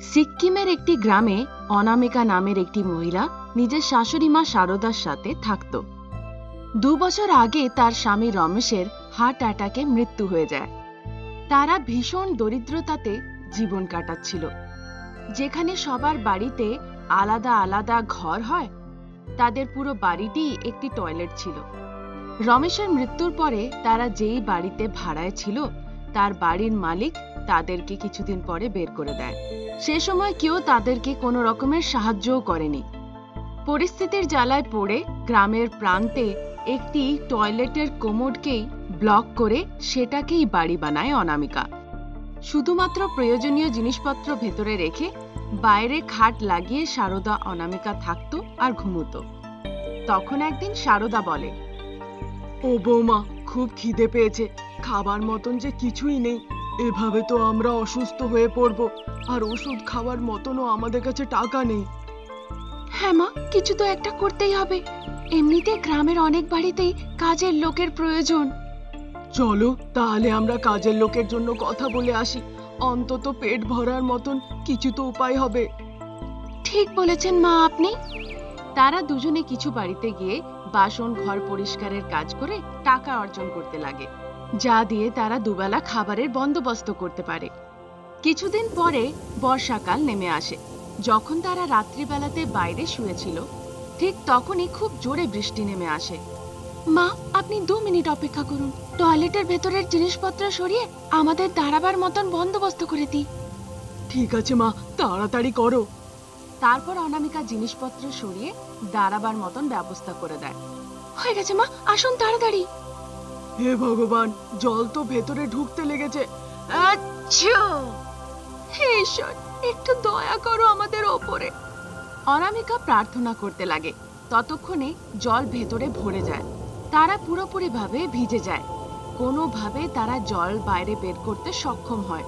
সিক্কিমের একটি গ্রামে অনামিকা নামের একটি মহিলা নিজের শাশুড়ি মা শারদার সাথে থাকত। 2 বছর আগে তার স্বামী রমেশের হার্ট অ্যাটাকে মৃত্যু হয়ে যায়। তারা ভীষণ দরিদ্রতাতে জীবন কাটাচ্ছিল। যেখানে সবার বাড়িতে আলাদা আলাদা ঘর হয়, তাদের পুরো বাড়িটি একটি টয়লেট ছিল। রমেশের মৃত্যুর পরে তারা যেই বাড়িতে ভাড়ায় ছিল, তার বাড়ির মালিক তাদেরকে কিছুদিন পরে বের করে দেয়। সে সময় কেউ তাদেরকে কোনো রকমের সাহায্যও করেনি। পরিস্থিতির জ্বালায় পড়ে গ্রামের প্রান্তে একটি টয়লেটের কোমোডকেই ব্লক করে সেটাকেই বাড়ি বানায় অনামিকা। শুধুমাত্র প্রয়োজনীয় জিনিসপত্র ভেতরে রেখে বাইরে খাট লাগিয়ে শারদা অনামিকা থাকতো আর ঘুমুতো। তখন একদিন শারদা বলে, ও বৌমা, খুব খিদে পেয়েছে, খাবার মতন যে কিছুই নেই। এভাবে তো আমরা অসুস্থ হয়ে পড়ব, আর ওষুধ খাওয়ার মতনও আমাদের কাছে টাকা নেই। হ্যাঁ মা, কিছু তো একটা করতেই হবে। এমনিতে গ্রামের অনেক বাড়িতেই কাজের লোকের প্রয়োজন। চলো তাহলে আমরা কাজের লোকের জন্য কথা বলে আসি, অন্তত পেট ভরার মতন কিছু তো উপায় হবে। ঠিক বলেছেন মা আপনি। তারা দুজনে কিছু বাড়িতে গিয়ে বাসন ঘর পরিষ্কারের কাজ করে টাকা অর্জন করতে লাগে, যা দিয়ে তারা দুবেলা খাবারের বন্দোবস্ত করতে পারে। কিছুদিন পরে বর্ষাকাল নেমে আসে। যখন তারা রাত্রিবেলাতে বাইরে শুয়েছিল, ঠিক তখনই খুব জোরে বৃষ্টি নেমে আসে। মা, আপনি 2 মিনিট অপেক্ষা করুন, টয়লেটের ভেতরের জিনিসপত্র সরিয়ে আমাদের দাঁড়াবার মতন বন্দোবস্ত করে দিই। ঠিক আছে মা, তাড়াতাড়ি করো। তারপর অনামিকা জিনিসপত্র সরিয়ে দাঁড়াবার মতন ব্যবস্থা করে দেয়। হয়ে গেছে মা, আসুন তাড়াতাড়ি। হে ভগবান, জল তো ভেতরে ঢুকতে লেগেছে। হে ঈশ্বর, একটু দয়া করো আমাদের ওপরে। অনামিকা প্রার্থনা করতে লাগে। ততক্ষণে জল ভেতরে ভরে যায়। তারা পুরোপুরিভাবে ভিজে যায়। কোনোভাবে তারা জল বাইরে বের করতে সক্ষম হয়।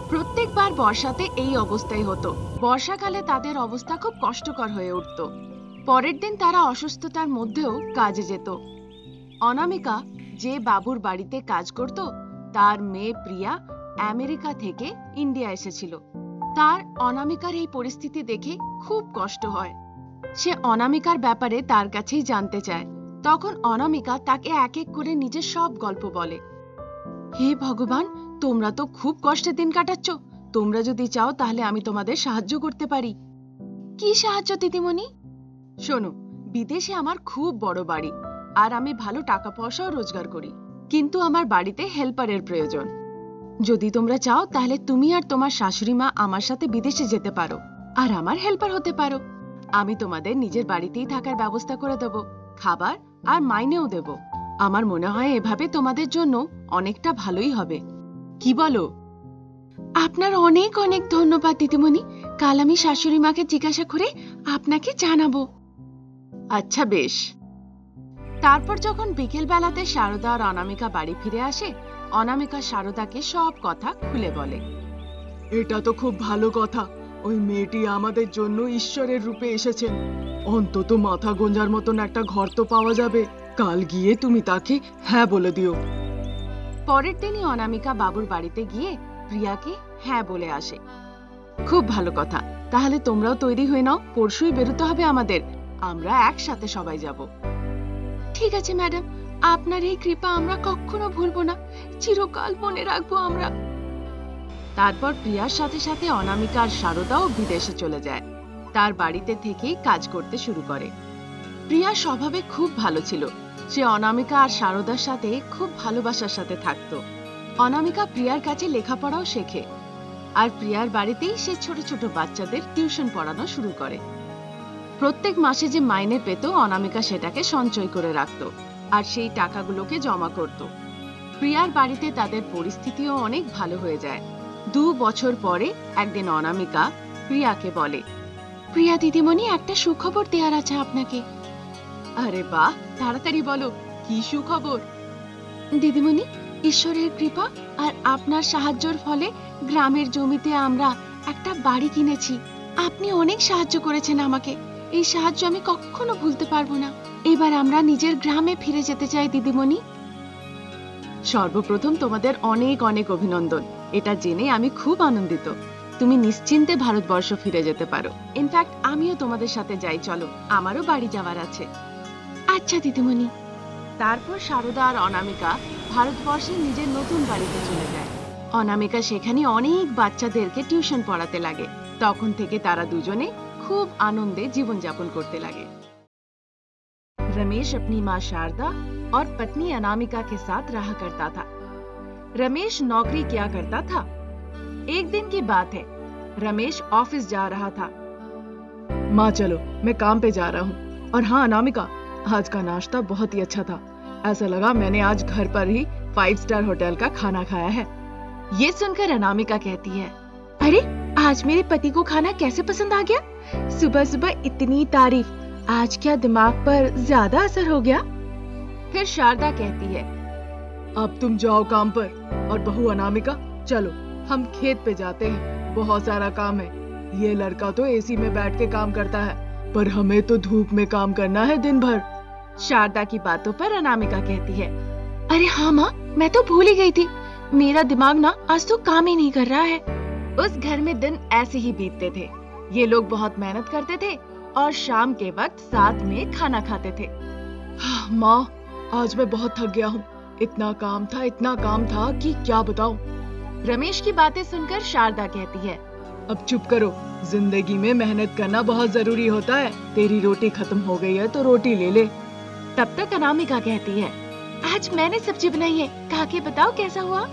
প্রত্যেকবার বর্ষাতে এই অবস্থাই হতো। বর্ষাকালে তাদের অবস্থা খুব কষ্টকর হয়ে উঠত। পরের দিন তারা অসুস্থতার মধ্যেও কাজে যেত। অনামিকা যে বাবুর বাড়িতে কাজ করত, তার মেয়ে প্রিয়া আমেরিকা থেকে ইন্ডিয়া এসেছিল। তার অনামিকার এই পরিস্থিতি দেখে খুব কষ্ট হয়। সে অনামিকার ব্যাপারে তার কাছেই জানতে চায়। তখন অনামিকা তাকে এক এক করে নিজের সব গল্প বলে। হে ভগবান, তোমরা তো খুব কষ্টে দিন কাটাচ্ছ। তোমরা যদি চাও তাহলে আমি তোমাদের সাহায্য করতে পারি। কি সাহায্য দিদিমণি? শোনো, বিদেশে আমার খুব বড় বাড়ি, আর আমি ভালো টাকা পয়সাও রোজগার করি, কিন্তু আমার বাড়িতে হেল্পারের প্রয়োজন। যদি তোমরা চাও তাহলে তুমি আর তোমার শাশুড়ি মা আমার সাথে বিদেশে যেতে পারো, আর আমার হেল্পার হতে পারো। আমি তোমাদের নিজের বাড়িতেই থাকার ব্যবস্থা করে দেব, খাবার আর মাইনেও দেব। আমার মনে হয় এভাবে তোমাদের জন্য অনেকটা ভালোই হবে। কি বলো? আপনার অনেক অনেক ধন্যবাদ দিদিমণি। কাল আমি শাশুড়ি মাকে জিজ্ঞাসা করে আপনাকে জানাবো। আচ্ছা বেশ। তারপর যখন বিকেল বেলাতে শারদা আর অনামিকা বাড়ি ফিরে আসে, অনামিকা শারদাকে সব কথা খুলে বলে। এটা তো খুব ভালো কথা, ওই মেয়েটি আমাদের জন্য ঈশ্বরের রূপে এসেছেন। অন্তত মাথা গোঁজার মতন একটা ঘর তো পাওয়া যাবে। কাল গিয়ে তুমি তাকে হ্যাঁ বলে দিও। পরের দিনই অনামিকা বাবুর বাড়িতে গিয়ে প্রিয়াকে হ্যাঁ বলে আসে। খুব ভালো কথা, তাহলে তোমরাও তৈরি হয়ে নাও, পরশুই বেরোতে হবে আমাদের। আমরা একসাথে সবাই যাব। ঠিক আছে ম্যাডাম, আপনার এই কৃপা আমরা কখনো ভুলবো না, চিরকাল মনে রাখবো আমরা। তারপর প্রিয়ার সাথে সাথে অনামিকা আর শারদাও বিদেশে চলে যায়। তার বাড়িতে থেকেই কাজ করতে শুরু করে। প্রিয়া স্বভাবে খুব ভালো ছিল। সে অনামিকা আর শারদার সাথে খুব ভালোবাসার সাথে থাকত। অনামিকা প্রিয়ার কাছে লেখাপড়াও শেখে, আর প্রিয়ার বাড়িতেই সে ছোট ছোট বাচ্চাদের টিউশন পড়ানো শুরু করে। প্রত্যেক মাসে যে মাইনে পেত, অনামিকা সেটাকে সঞ্চয় করে রাখত, আর সেই টাকাগুলোকে জমা করত। প্রিয়ার বাড়িতে তাদের পরিস্থিতিও অনেক ভালো হয়ে যায়। 2 বছর পরে একদিন অনামিকা প্রিয়াকে বলে, প্রিয়া দিদিমণি, একটা সুখবর দেওয়ার আছে আপনাকে। আরে বাহ, তাড়াতাড়ি বলো, কি সুখবর? দিদিমণি, ঈশ্বরের কৃপা আর আপনার সাহায্যের ফলে গ্রামের জমিতে আমরা একটা বাড়ি কিনেছি। আপনি অনেক সাহায্য করেছেন আমাকে, এই সাহায্য আমি কখনো ভুলতে পারবো না। এবার আমরা নিজের গ্রামে ফিরে যেতে চাই দিদিমণি। সর্বপ্রথম তোমাদের অনেক অনেক অভিনন্দন। এটা জেনে আমি খুব আনন্দিত। তুমি নিশ্চিন্তে ভারতবর্ষ ফিরে যেতে পারো। ইনফ্যাক্ট আমিও তোমাদের সাথে যাই, চলো, আমারও বাড়ি যাওয়ার আছে। আচ্ছা দিদিমণি। তারপর সারদা আর অনামিকা ভারতবর্ষে নিজের নতুন বাড়িতে চলে যায়। অনামিকা সেখানে অনেক বাচ্চাদেরকে টিউশন পড়াতে লাগে। তখন থেকে তারা দুজনে खूब आनंदे जीवन यापन करते लगे। रमेश अपनी माँ शारदा और पत्नी अनामिका के साथ रहा करता था। रमेश नौकरी किया करता था। एक दिन की बात है, रमेश ऑफिस जा रहा था। माँ चलो, मैं काम पे जा रहा हूँ। और हाँ अनामिका, आज का नाश्ता बहुत ही अच्छा था। ऐसा लगा मैंने आज घर पर ही 5 स्टार होटल का खाना खाया है। ये सुनकर अनामिका कहती है, अरे आज मेरे पति को खाना कैसे पसंद आ गया? सुबह सुबह इतनी तारीफ, आज क्या दिमाग पर ज्यादा असर हो गया? फिर शारदा कहती है, अब तुम जाओ काम पर, और बहू अनामिका चलो हम खेत पे जाते हैं, बहुत सारा काम है। ये लड़का तो एसी में बैठ के काम करता है, पर हमें तो धूप में काम करना है दिन भर। शारदा की बातों पर अनामिका कहती है, अरे हाँ माँ, मैं तो भूल ही गई थी, मेरा दिमाग ना आज तो काम ही नहीं कर रहा है। उस घर में दिन ऐसे ही बीतते थे। ये लोग बहुत मेहनत करते थे और शाम के वक्त साथ में खाना खाते थे। माँ, आज मैं बहुत थक गया हूँ। इतना काम था कि क्या बताऊं। रमेश की बातें सुनकर शारदा कहती है, अब चुप करो, जिंदगी में मेहनत करना बहुत जरूरी होता है। तेरी रोटी खत्म हो गई है तो रोटी ले ले। तब तक अनामिका कहती है, आज मैंने सब्जी बनाई है, खा के बताओ कैसा हुआ।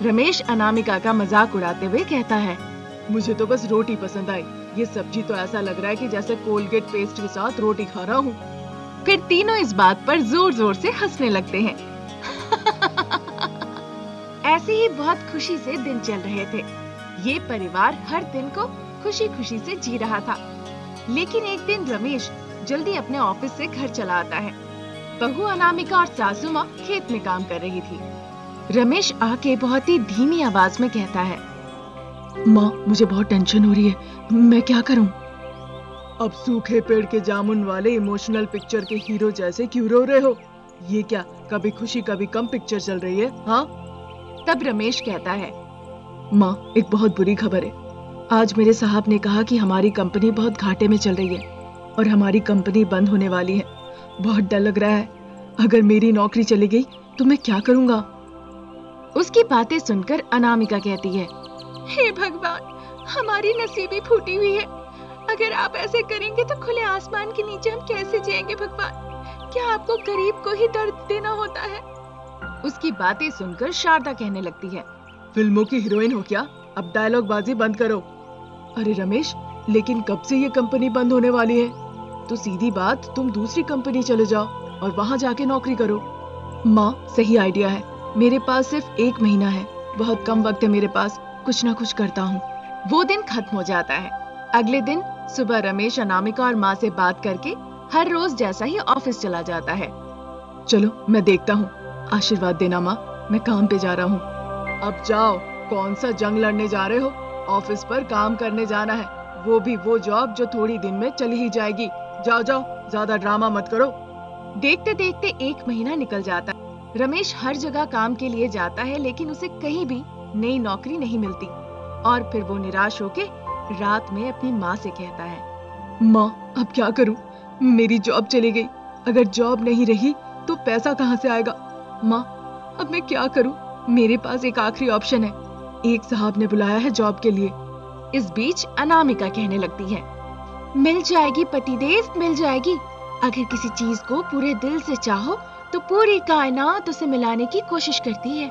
रमेश अनामिका का मजाक उड़ाते हुए कहता है, मुझे तो बस रोटी पसंद आई, ये सब्जी तो ऐसा लग रहा है कि जैसे कोलगेट पेस्ट के साथ रोटी खा रहा हूँ। फिर तीनों इस बात पर जोर जोर से हंसने लगते हैं। ऐसे ही बहुत खुशी से दिन चल रहे थे। ये परिवार हर दिन को खुशी खुशी से जी रहा था। लेकिन एक दिन रमेश जल्दी अपने ऑफिस से घर चला आता है। बहू अनामिका और सासू माँ खेत में काम कर रही थी। रमेश आके बहुत ही धीमी आवाज में कहता है, माँ मुझे बहुत टेंशन हो रही है, मैं क्या करूं? अब सूखे पेड़ के जामुन वाले इमोशनल पिक्चर के हीरो जैसे क्यों रो रहे हो? ये क्या कभी खुशी कभी गम पिक्चर चल रही है? हाँ? तब रमेश कहता है, माँ एक बहुत बुरी खबर है। आज मेरे साहब ने कहा कि हमारी कंपनी बहुत घाटे में चल रही है और हमारी कंपनी बंद होने वाली है। बहुत डर लग रहा है, अगर मेरी नौकरी चली गई तो मैं क्या करूँगा? उसकी बातें सुनकर अनामिका कहती है, हे भगवान, हमारी नसीबी फूटी हुई है। अगर आप ऐसे करेंगे तो खुले आसमान के नीचे हम कैसे जिएंगे भगवान? क्या आपको गरीब को ही दर्द देना होता है? उसकी बातें सुनकर शारदा कहने लगती है, फिल्मों की हीरोइन हो क्या? अब डायलॉग बाजी बंद करो। अरे रमेश, लेकिन कब से ये कंपनी बंद होने वाली है? तो सीधी बात, तुम दूसरी कंपनी चले जाओ और वहां जाके नौकरी करो। माँ सही आइडिया है, मेरे पास सिर्फ 1 महीना है, बहुत कम वक्त है मेरे पास, कुछ ना कुछ करता हूँ। वो दिन खत्म हो जाता है। अगले दिन सुबह रमेश अनामिका और माँ से बात करके हर रोज जैसा ही ऑफिस चला जाता है। चलो मैं देखता हूँ, आशीर्वाद देना माँ, मैं काम पे जा रहा हूँ। अब जाओ, कौन सा जंग लड़ने जा रहे हो? ऑफिस पर काम करने जाना है, वो भी वो जॉब जो थोड़ी दिन में चली ही जाएगी। जाओ जाओ, ज्यादा ड्रामा मत करो। देखते देखते 1 महीना निकल जाता है। रमेश हर जगह काम के लिए जाता है, लेकिन उसे कहीं भी नई नौकरी नहीं मिलती और फिर वो निराश होके रात में अपनी माँ से कहता है, माँ अब क्या करूँ? मेरी जॉब चली गई, अगर जॉब नहीं रही तो पैसा कहाँ से आएगा? माँ अब मैं क्या करूँ? मेरे पास एक आखिरी ऑप्शन है, एक साहब ने बुलाया है जॉब के लिए। इस बीच अनामिका कहने लगती है, मिल जाएगी पतिदेव, मिल जाएगी। अगर किसी चीज को पूरे दिल से चाहो तो पूरी कायनात उसे मिलाने की कोशिश करती है।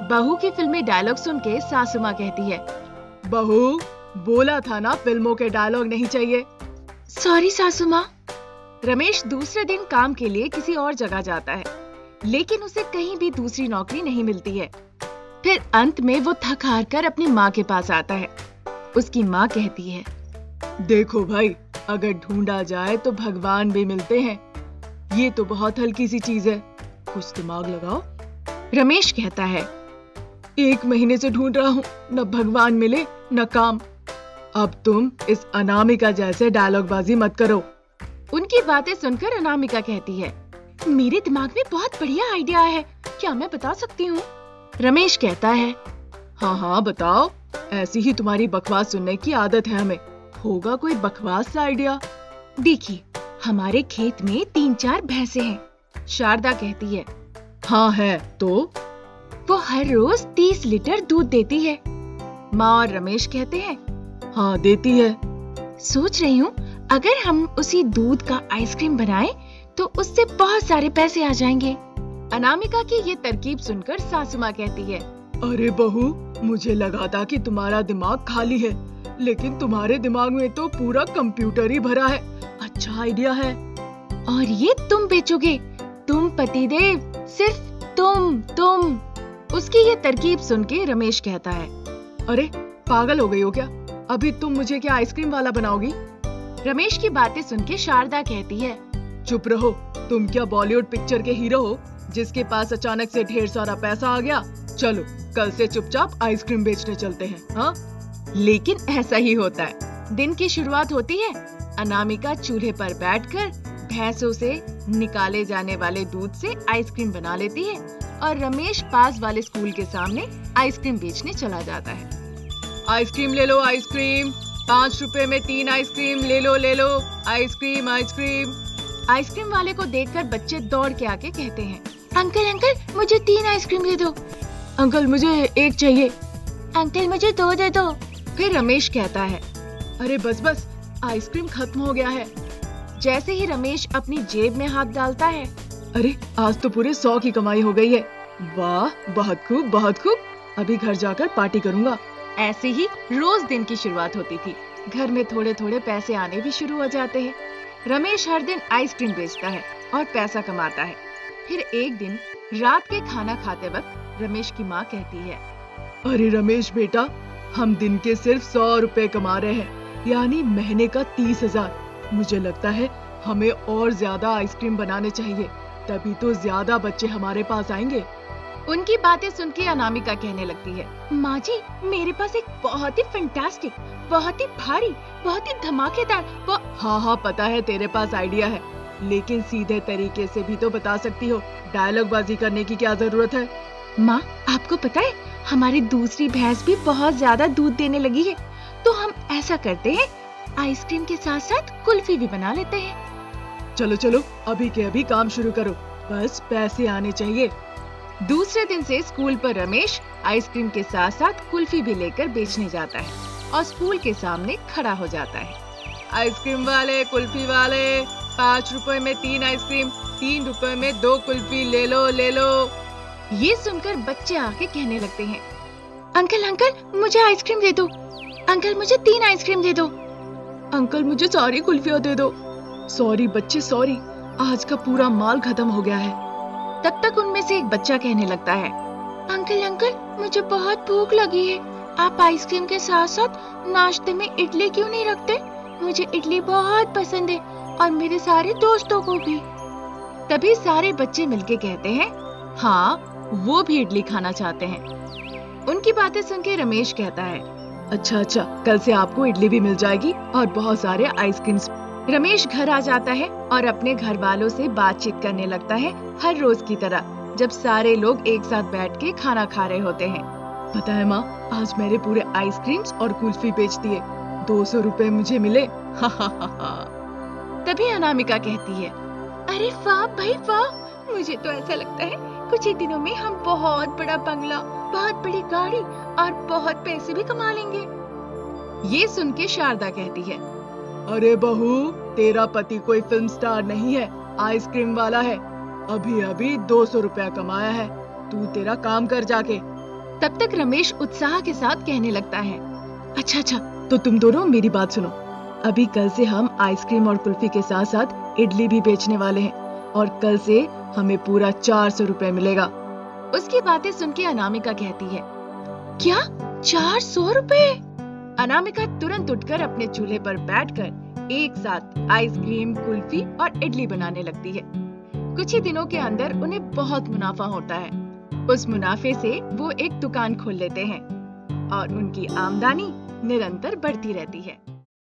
बहू की फिल्मी डायलॉग सुन के सासू माँ कहती है, बहू बोला था ना फिल्मों के डायलॉग नहीं चाहिए। सॉरी सासू माँ। रमेश दूसरे दिन काम के लिए किसी और जगह जाता है, लेकिन उसे कहीं भी दूसरी नौकरी नहीं मिलती है। फिर अंत में वो थक हार कर अपनी माँ के पास आता है। उसकी माँ कहती है, देखो भाई, अगर ढूंढा जाए तो भगवान भी मिलते हैं, ये तो बहुत हल्की सी चीज है, कुछ दिमाग लगाओ। रमेश कहता है, 1 महीने से ढूंढ रहा हूँ, न भगवान मिले न काम। अब तुम इस अनामिका जैसे डायलॉग बाजी मत करो। उनकी बातें सुनकर अनामिका कहती है, मेरे दिमाग में बहुत बढ़िया आइडिया है, क्या मैं बता सकती हूँ? रमेश कहता है, हाँ हाँ बताओ, ऐसी ही तुम्हारी बकवास सुनने की आदत है हमें। होगा कोई बकवास सा आइडिया? देखिए, हमारे खेत में 3-4 भैंसे हैं। शारदा कहती है। हाँ है तो? वो हर रोज 30 लीटर दूध देती है। माँ और रमेश कहते हैं। हाँ देती है। सोच रही हूँ अगर हम उसी दूध का आइसक्रीम बनाएं तो उससे बहुत सारे पैसे आ जाएंगे। अनामिका की ये तरकीब सुनकर सासू माँ कहती है। अरे बहू, मुझे लगा था कि तुम्हारा दिमाग खाली है, लेकिन तुम्हारे दिमाग में तो पूरा कंप्यूटर ही भरा है। अच्छा आइडिया है। और ये तुम बेचोगे, तुम पतिदेव, सिर्फ तुम। उसकी ये तरकीब सुन के रमेश कहता है। अरे पागल हो गई हो क्या? अभी तुम मुझे क्या आइसक्रीम वाला बनाओगी? रमेश की बातें सुन के शारदा कहती है। चुप रहो, तुम क्या बॉलीवुड पिक्चर के हीरो हो जिसके पास अचानक से ढेर सारा पैसा आ गया? चलो कल से चुपचाप आइसक्रीम बेचने चलते हैं। हाँ, लेकिन ऐसा ही होता है। दिन की शुरुआत होती है। अनामिका चूल्हे पर बैठकर भैंसों से निकाले जाने वाले दूध से आइसक्रीम बना लेती है और रमेश पास वाले स्कूल के सामने आइसक्रीम बेचने चला जाता है। आइसक्रीम ले लो, आइसक्रीम 5 रुपए में 3 आइसक्रीम ले लो आइसक्रीम। आइसक्रीम वाले को देखकर बच्चे दौड़ के आके कहते हैं। अंकल मुझे 3 आइसक्रीम दे दो। अंकल मुझे 1 चाहिए। अंकल मुझे 2 दे दो। फिर रमेश कहता है। अरे बस आइसक्रीम खत्म हो गया है। जैसे ही रमेश अपनी जेब में हाथ डालता है। अरे आज तो पूरे 100 की कमाई हो गई है। वाह, बहुत खूब। अभी घर जाकर पार्टी करूँगा। ऐसे ही रोज दिन की शुरुआत होती थी। घर में थोड़े थोड़े पैसे आने भी शुरू हो जाते हैं। रमेश हर दिन आइसक्रीम बेचता है और पैसा कमाता है। फिर एक दिन रात के खाना खाते वक्त रमेश की माँ कहती है। अरे रमेश बेटा, हम दिन के सिर्फ 100 रुपए कमा रहे हैं, यानी महीने का 30,000। मुझे लगता है हमें और ज्यादा आइसक्रीम बनाने चाहिए, तभी तो ज्यादा बच्चे हमारे पास आएंगे। उनकी बातें सुन के अनामिका कहने लगती है। माँ जी, मेरे पास एक बहुत ही फैंटास्टिक, बहुत ही भारी, बहुत ही धमाकेदार हाँ पता है तेरे पास आइडिया है, लेकिन सीधे तरीके से भी तो बता सकती हो। डायलॉग बाजी करने की क्या जरूरत है? माँ, आपको पता है हमारी दूसरी भैंस भी बहुत ज्यादा दूध देने लगी है, तो हम ऐसा करते हैं, आइसक्रीम के साथ साथ कुल्फी भी बना लेते हैं। चलो अभी के अभी काम शुरू करो, बस पैसे आने चाहिए। दूसरे दिन से स्कूल पर रमेश आइसक्रीम के साथ साथ कुल्फी भी लेकर बेचने जाता है और स्कूल के सामने खड़ा हो जाता है। आइसक्रीम वाले, कुल्फी वाले, 5 रुपए में 3 आइसक्रीम, 3 रुपए में 2 कुल्फी ले लो। ये सुनकर बच्चे आके कहने लगते हैं। अंकल मुझे आइसक्रीम दे दो। अंकल मुझे 3 आइसक्रीम दे दो। अंकल मुझे सारी कुल्फियाँ दे दो। सॉरी बच्चे सॉरी, आज का पूरा माल खत्म हो गया है। तब तक उनमें से एक बच्चा कहने लगता है। अंकल मुझे बहुत भूख लगी है, आप आइसक्रीम के साथ साथ नाश्ते में इडली क्यों नहीं रखते? मुझे इडली बहुत पसंद है और मेरे सारे दोस्तों को भी। तभी सारे बच्चे मिलके कहते हैं, हाँ वो भी इडली खाना चाहते हैं। उनकी बातें सुन के रमेश कहता है। अच्छा, कल से आपको इडली भी मिल जाएगी और बहुत सारे आइसक्रीम्स। रमेश घर आ जाता है और अपने घर वालों से बातचीत करने लगता है, हर रोज की तरह, जब सारे लोग एक साथ बैठ के खाना खा रहे होते हैं। पता है माँ, आज मैंने पूरे आइसक्रीम्स और कुल्फी बेच दिए, 200 रुपए मुझे मिले। तभी अनामिका कहती है। अरे वाह भाई वाह, मुझे तो ऐसा लगता है कुछ ही दिनों में हम बहुत बड़ा बंगला, बहुत बड़ी गाड़ी और बहुत पैसे भी कमा लेंगे। ये सुन के शारदा कहती है। अरे बहू, तेरा पति कोई फिल्म स्टार नहीं है, आइसक्रीम वाला है। अभी 200 रुपया कमाया है, तू तेरा काम कर जाके। तब तक रमेश उत्साह के साथ कहने लगता है। अच्छा, तो तुम दोनों मेरी बात सुनो। अभी कल से हम आइसक्रीम और कुल्फी के साथ साथ इडली भी बेचने वाले हैं और कल से हमें पूरा 400 रुपए मिलेगा। उसकी बातें सुन के अनामिका कहती है। क्या 400 रुपए? अनामिका तुरंत उठकर अपने चूल्हे पर बैठकर एक साथ आइसक्रीम, कुल्फी और इडली बनाने लगती है। कुछ ही दिनों के अंदर उन्हें बहुत मुनाफा होता है। उस मुनाफे से वो एक दुकान खोल लेते हैं और उनकी आमदनी निरंतर बढ़ती रहती है।